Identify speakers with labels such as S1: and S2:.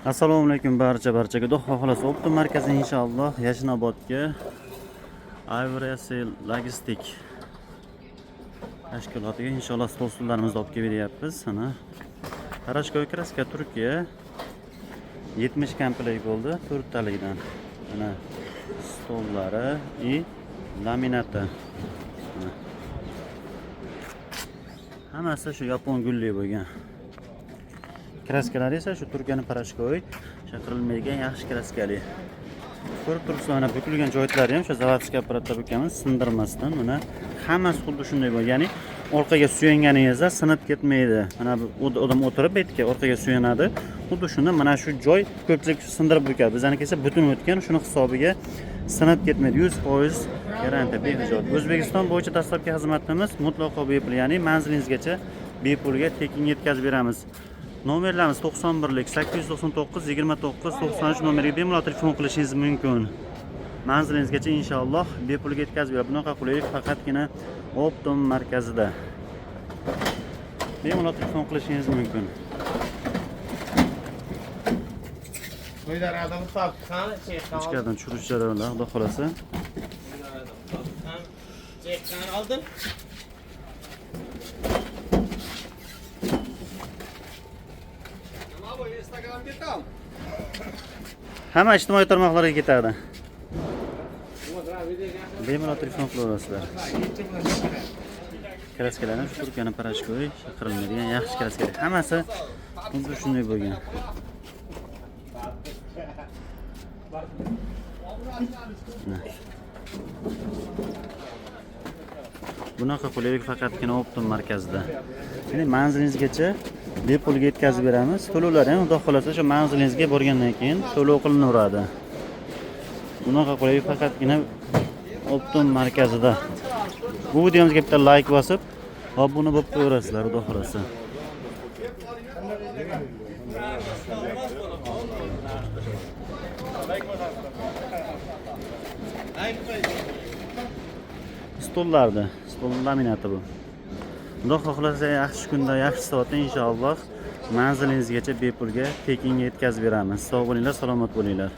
S1: Assalomu alaykum barchaga. Xudo xohlasa Optim markazi inshaalloh Yashnobodga Avrasiya logistik tashkilotiga inshaalloh stol-stullarimizni olib kelib beryapmiz. Mana Qarashkoy kraska Turkiya 70 komplekt bo'ldi, 4 talikdan. Mana stollari и laminati. Hammasi shu yapon gulli bo'lgan. Kraskalar esa shu Turkiyaning Qarashkoy chaqirilmaydigan yaxshi kraskali. Ko'rib turibsiz, mana bukilgan joylari ham shu zavodskiy apparatda bukamiz, sindirmasdan. Mana hammasi xuddi shunday bo'lgan. Ya'ni orqaga suyanganingizda sinib ketmaydi. Mana bu odam o'tirib betga orqaga suyanadi. Xuddi shunda mana shu joy ko'pchilik sindirib bukadi. Bizaniki esa butun o'tgan, shuni hisobiga sinib ketmaydi. 100% garantiya bexijot. O'zbekiston bo'yicha dastlabki xizmatimiz mutlaqo bepul, ya'ni manzilingizgacha bepulga tekin yetkazib beramiz. Nomerlarimiz 91lik 899 29 93 nomeriga bemalol telefon qilishingiz mumkin. Manzilingizgacha inshaalloh bepulga yetkazib beramiz. Bunaqa qulaylik faqatgina Optim markazida. Bemalol telefon qilishingiz mumkin. Ichkaridan tushirish jarayonlari xudo xolasa.
S2: Oldim.
S1: Hamma ijtimoiy tarmoqlarga ketadi. Bemalol telefon qilaverasizlar. Kraskalarni shu Turkiyaning Qarashkoy chaqirilmaydigan yaxshi kraskalar. Hammasi xuddi shunday bo'lgan. Bunaqa qulaylik faqatgina Optim markazida. Ya'ni manzilingizgacha bepulga yetkazib beramiz. To'lovlar ham xudo xolasa shu manzilingizga borgandan keyin to'lov qilinaveradi. Bunaqa qulaylik faqatgina Optim markazida. Bu videomizga bitta like bosib, obuna bo'lib qo'yaverasizlar, xudo xolasa. Stol laminati bu. Xudo xohlasa yaxshi kunda, yaxshi soatda inshaalloh manzilingizgacha bepulga tekin yetkazib beramiz. Sog' bo'linglar, salomat bo'linglar.